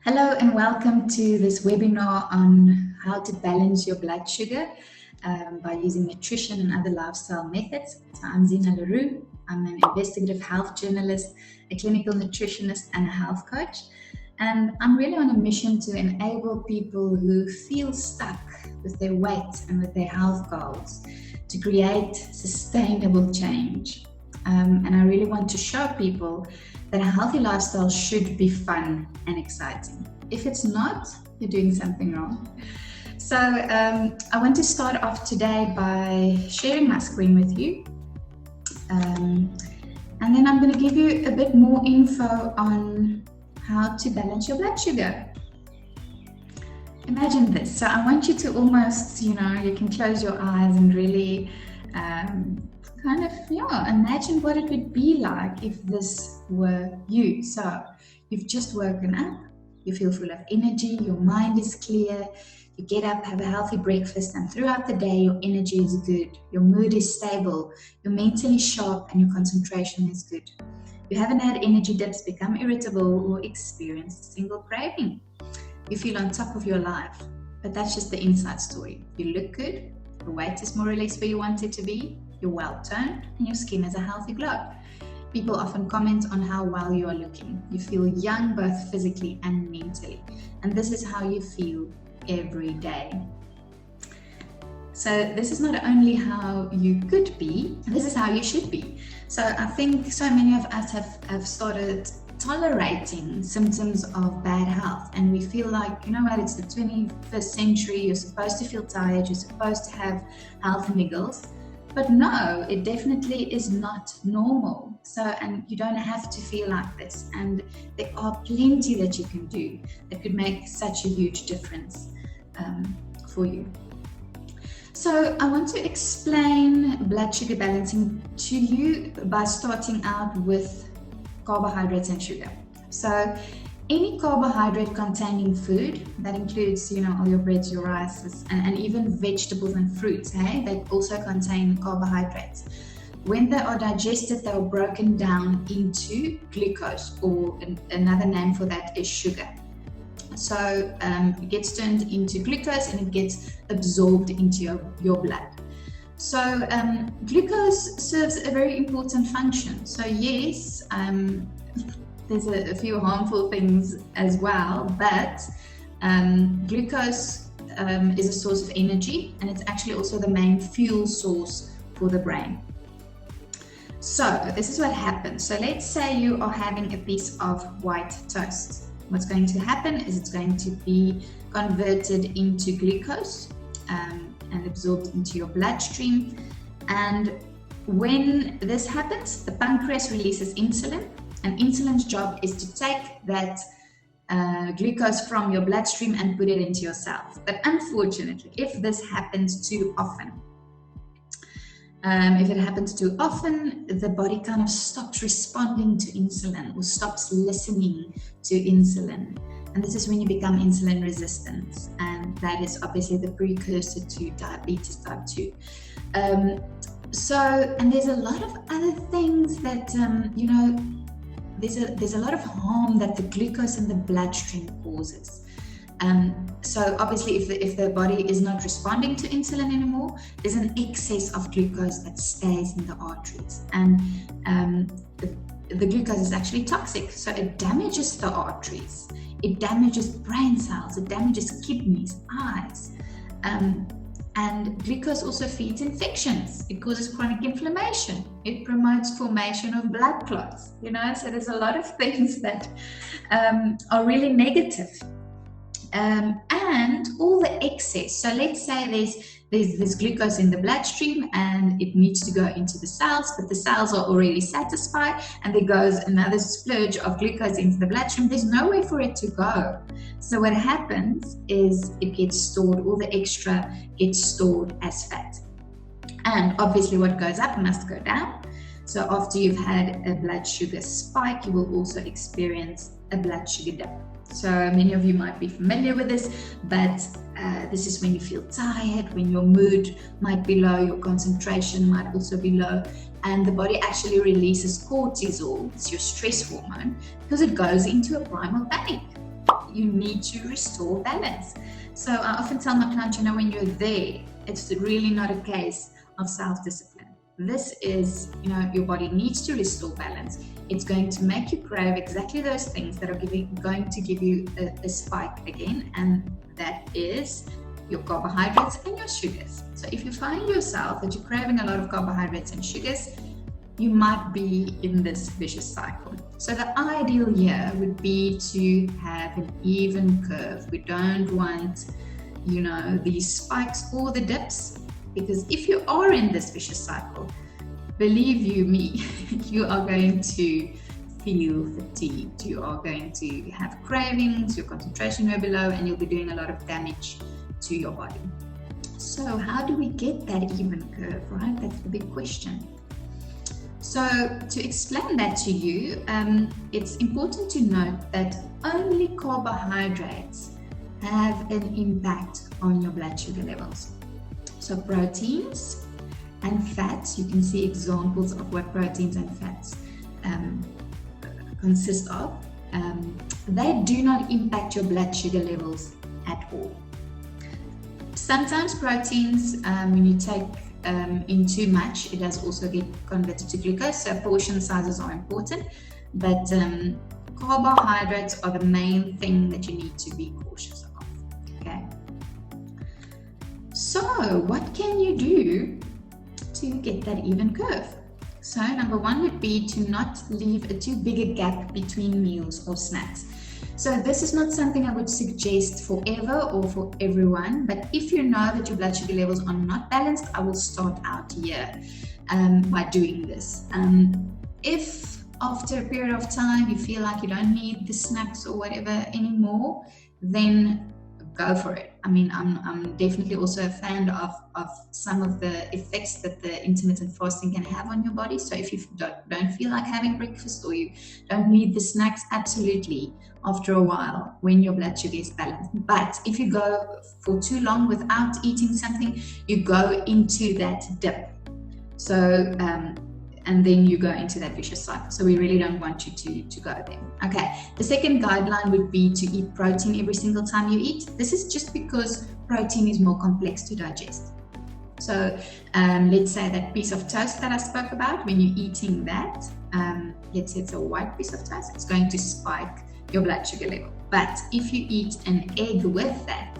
Hello and welcome to this webinar on how to balance your blood sugar by using nutrition and other lifestyle methods. So I'm Zena Roux. I'm an investigative health journalist, a clinical nutritionist and a health coach. And I'm really on a mission to enable people who feel stuck with their weight and with their health goals to create sustainable change. And I really want to show people that a healthy lifestyle should be fun and exciting. If it's not, you're doing something wrong. So I want to start off today by sharing my screen with you. And then I'm going to give you a bit more info on how to balance your blood sugar. Imagine this. So I want you to almost, you can close your eyes and really imagine what it would be like if this were you. So you've just woken up, you feel full of energy, your mind is clear, you get up, have a healthy breakfast, and throughout the day your energy is good, your mood is stable, you're mentally sharp, and your concentration is good. You haven't had energy dips, become irritable, or experienced a single craving. You feel on top of your life, but that's just the inside story. You look good, your weight is more or less where you want it to be, you're well toned, and your skin has a healthy glow. People often comment on how well you are looking. You feel young both physically and mentally. And this is how you feel every day. So this is not only how you could be, this is how you should be. So I think so many of us have started tolerating symptoms of bad health, and we feel like, it's the 21st century, you're supposed to feel tired, you're supposed to have health niggles. But no, it definitely is not normal. So, and you don't have to feel like this. And there are plenty that you can do that could make such a huge difference for you. So I want to explain blood sugar balancing to you by starting out with carbohydrates and sugar. So any carbohydrate containing food, that includes, all your breads, your rices, and even vegetables and fruits, they also contain carbohydrates. When they are digested, they are broken down into glucose, or another name for that is sugar. So it gets turned into glucose and it gets absorbed into your blood. So glucose serves a very important function. So yes, there's a few harmful things as well, but glucose is a source of energy, and it's actually also the main fuel source for the brain. So this is what happens. So let's say you are having a piece of white toast. What's going to happen is it's going to be converted into glucose and absorbed into your bloodstream. And when this happens, the pancreas releases insulin. And insulin's job is to take that glucose from your bloodstream and put it into your cells. But unfortunately, if this happens too often, the body kind of stops responding to insulin or stops listening to insulin. And this is when you become insulin resistant. And that is obviously the precursor to diabetes type 2. And there's a lot of other things that, there's a lot of harm that the glucose in the bloodstream causes. So obviously if the body is not responding to insulin anymore, there's an excess of glucose that stays in the arteries. And the glucose is actually toxic, so it damages the arteries, it damages brain cells, it damages kidneys, eyes. And glucose also feeds infections. It causes chronic inflammation. It promotes formation of blood clots. So there's a lot of things that are really negative. And all the excess. So let's say there's glucose in the bloodstream and it needs to go into the cells, but the cells are already satisfied, and there goes another splurge of glucose into the bloodstream. There's nowhere for it to go. So what happens is it gets stored, all the extra gets stored as fat. And obviously what goes up must go down. So after you've had a blood sugar spike, you will also experience a blood sugar dip. So many of you might be familiar with this, but this is when you feel tired, when your mood might be low, your concentration might also be low, and the body actually releases cortisol, it's your stress hormone, because it goes into a primal panic. you need to restore balance. So I often tell my clients, when you're there, it's really not a case of self-discipline. This is, your body needs to restore balance. It's going to make you crave exactly those things that are going to give you a spike again, and that is your carbohydrates and your sugars. So if you find yourself that you're craving a lot of carbohydrates and sugars, you might be in this vicious cycle. So the ideal here would be to have an even curve. We don't want, these spikes or the dips, because if you are in this vicious cycle, believe you me, you are going to feel fatigued. You are going to have cravings, your concentration will be low, and you'll be doing a lot of damage to your body. So how do we get that even curve, right? That's the big question. So to explain that to you, it's important to note that only carbohydrates have an impact on your blood sugar levels. So proteins and fats, you can see examples of what proteins and fats consist of. They do not impact your blood sugar levels at all. Sometimes proteins, when you take in too much, it does also get converted to glucose, so portion sizes are important, but carbohydrates are the main thing that you need to be cautious of. Okay, so what can you do to get that even curve? So number one would be to not leave a too big a gap between meals or snacks. So this is not something I would suggest forever or for everyone, but if you know that your blood sugar levels are not balanced, I will start out here by doing this. If after a period of time you feel like you don't need the snacks or whatever anymore, then go for it. I mean, I'm definitely also a fan of some of the effects that the intermittent fasting can have on your body. So if you don't feel like having breakfast or you don't need the snacks, absolutely, after a while, when your blood sugar is balanced. But if you go for too long without eating something, you go into that dip. So, and then you go into that vicious cycle. So we really don't want you to go there. Okay, the second guideline would be to eat protein every single time you eat. This is just because protein is more complex to digest. So let's say that piece of toast that I spoke about, when you're eating that, let's say it's a white piece of toast, it's going to spike your blood sugar level. But if you eat an egg with that,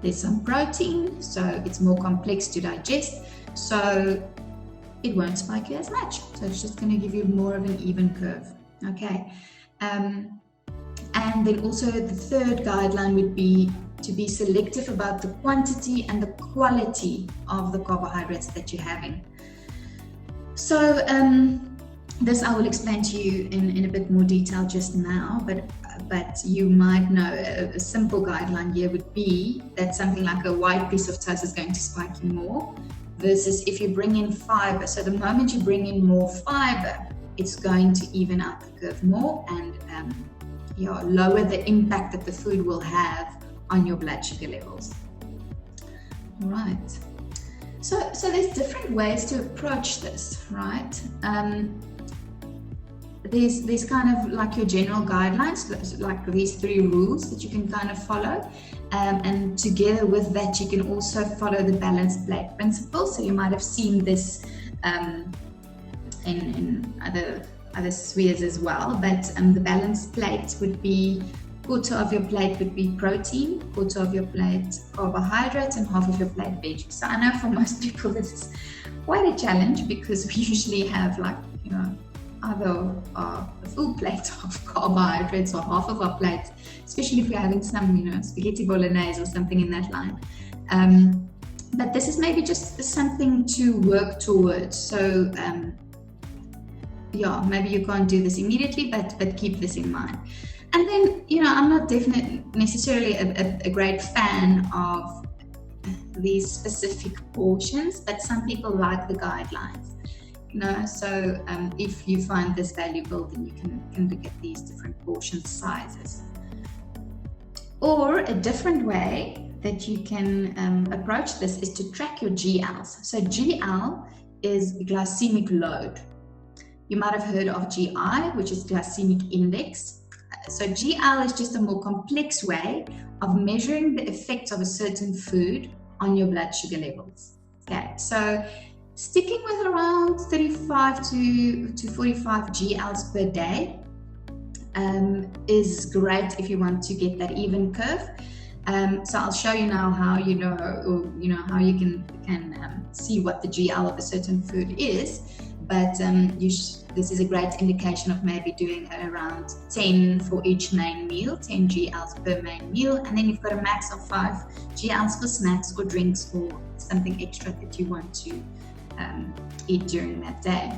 there's some protein, so it's more complex to digest. So it won't spike you as much. So it's just going to give you more of an even curve. Okay. And then also the third guideline would be to be selective about the quantity and the quality of the carbohydrates that you're having. So this I will explain to you in a bit more detail just now, but you might know a simple guideline here would be that something like a white piece of toast is going to spike you more, versus if you bring in fiber. So the moment you bring in more fiber, it's going to even out the curve more and lower the impact that the food will have on your blood sugar levels. All right. So there's different ways to approach this, right? There's kind of like your general guidelines, like these 3 rules that you can kind of follow. And together with that, you can also follow the balanced plate principle. So you might have seen this in other spheres as well. But the balanced plate would be quarter of your plate would be protein, quarter of your plate carbohydrates, and half of your plate veggies. So I know for most people this is quite a challenge because we usually have either a full plate of carbohydrates or half of our plate, especially if we're having some, spaghetti bolognese or something in that line. But this is maybe just something to work towards. So, maybe you can't do this immediately, but keep this in mind. And then, I'm not definitely necessarily a great fan of these specific portions, but some people like the guidelines. So if you find this valuable, then you can look at these different portion sizes. Or a different way that you can approach this is to track your GLs. So GL is glycemic load. You might have heard of GI, which is glycemic index. So GL is just a more complex way of measuring the effects of a certain food on your blood sugar levels. Okay, so sticking with around 35 to 45 GLs per day is great if you want to get that even curve. So I'll show you now how how you can see what the GL of a certain food is. But this is a great indication of maybe doing around 10 for each main meal, 10 GLs per main meal, and then you've got a max of 5 GLs for snacks or drinks or something extra that you want to eat during that day.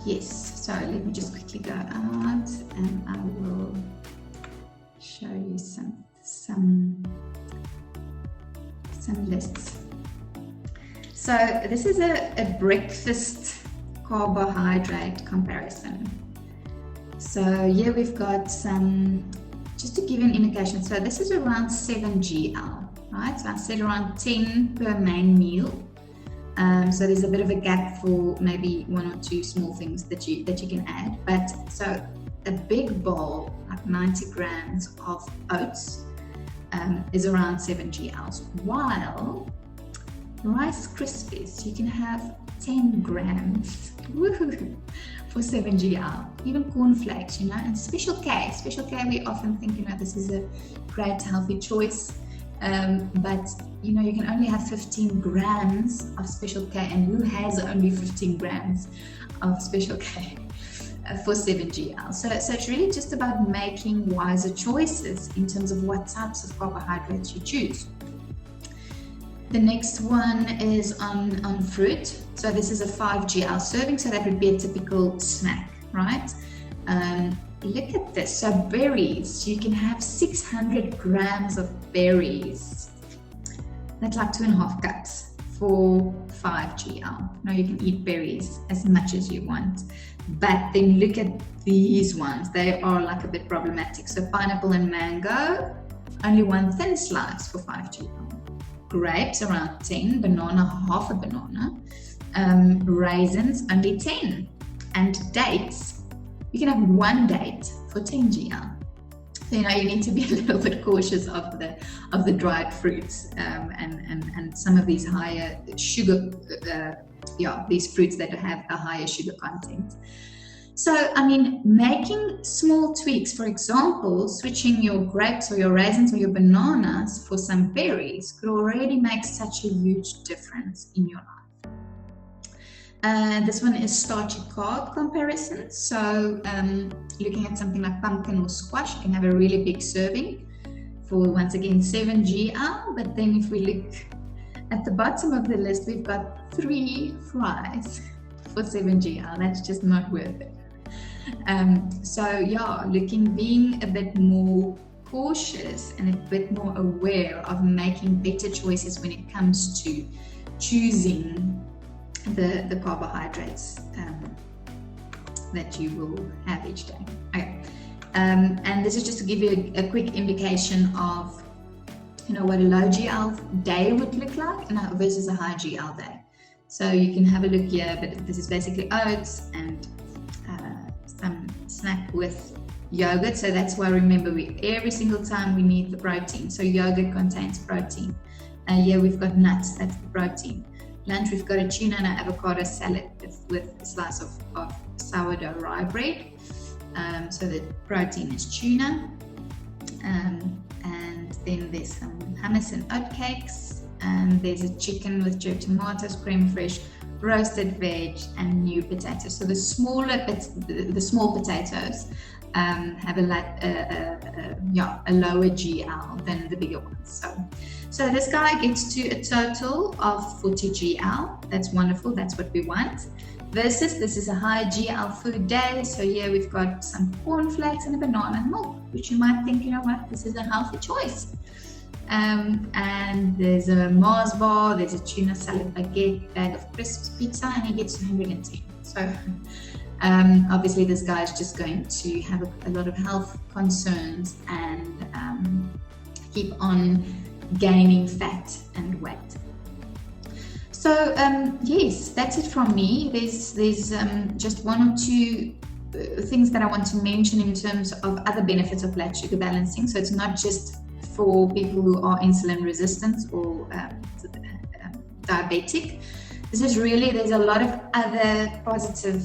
Yes, so let me just quickly go out and I will show you some lists. So this is a breakfast carbohydrate comparison. So here we've got some, just to give you an indication, so this is around 7 GL, right? So I said around 10 per main meal. So there's a bit of a gap for maybe 1 or 2 small things that you can add. But so a big bowl, like 90 grams of oats, is around 7 GLs, while Rice Krispies, you can have 10 grams for 7 GL. Even cornflakes, and Special K, we often think, this is a great healthy choice. But you can only have 15 grams of Special K, and who has only 15 grams of Special K for 7 GL? So it's really just about making wiser choices in terms of what types of carbohydrates you choose. The next one is on fruit. So this is a 5 GL serving, so that would be a typical snack, right? Look at this. So berries, you can have 600 grams of berries. That's like 2.5 cups for 5 GL. Now you can eat berries as much as you want. But then look at these ones. They are like a bit problematic. So pineapple and mango, only 1 thin slice for 5 GL. Grapes around 10, banana half a banana, raisins only 10, and dates, you can have 1 date for 10 GL. So you need to be a little bit cautious of the dried fruits and some of these higher sugar, these fruits that have a higher sugar content. So, making small tweaks, for example, switching your grapes or your raisins or your bananas for some berries could already make such a huge difference in your life. This one is starchy carb comparison. So, looking at something like pumpkin or squash, you can have a really big serving for, once again, 7 GL. But then if we look at the bottom of the list, we've got 3 fries for 7 GL. That's just not worth it. Being a bit more cautious and a bit more aware of making better choices when it comes to choosing the carbohydrates that you will have each day. Okay, and this is just to give you a quick indication of what a low GL day would look like versus a high GL day. So you can have a look here, but this is basically oats and some snack with yogurt. So that's why, remember, every single time we need the protein. So yogurt contains protein. Here we've got nuts, that's the protein. Lunch, we've got a tuna and an avocado salad with a slice of sourdough rye bread. So the protein is tuna. And then there's some hummus and oatcakes. And there's a chicken with jerk tomatoes, creme fraiche, roasted veg, and new potatoes. So the small potatoes have a lower GL than the bigger ones. So this guy gets to a total of 40 GL. That's wonderful. That's what we want. Versus this is a high GL food day. So here we've got some cornflakes and a banana and milk, which you might think, this is a healthy choice. And there's a Mars bar, there's a tuna salad baguette, bag of crisps, pizza, and he gets 110. So obviously this guy is just going to have a lot of health concerns and keep on gaining fat and weight. So yes, that's it from me. There's just 1 or 2 things that I want to mention in terms of other benefits of blood sugar balancing. So it's not just for people who are insulin resistant or diabetic. This is really, there's a lot of other positive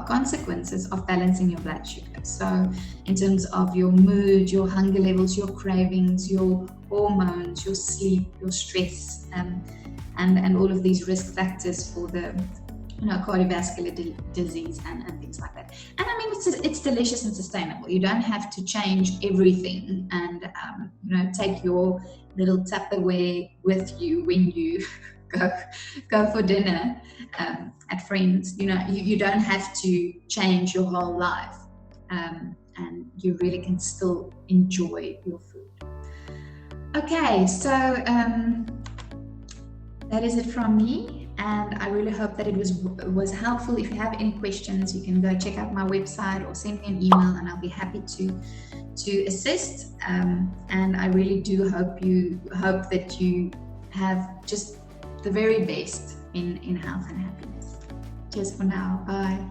consequences of balancing your blood sugar. So in terms of your mood, your hunger levels, your cravings, your hormones, your sleep, your stress, and all of these risk factors for the cardiovascular disease and things like that. And I mean, it's delicious and sustainable. You don't have to change everything and take your little Tupperware with you when you go for dinner at friends. You don't have to change your whole life, and you really can still enjoy your food. Okay, so that is it from me, and I really hope that it was helpful. If you have any questions, you can go check out my website or send me an email, and I'll be happy to assist. And I really do hope that you have just the very best in health and happiness. Cheers for now. Bye.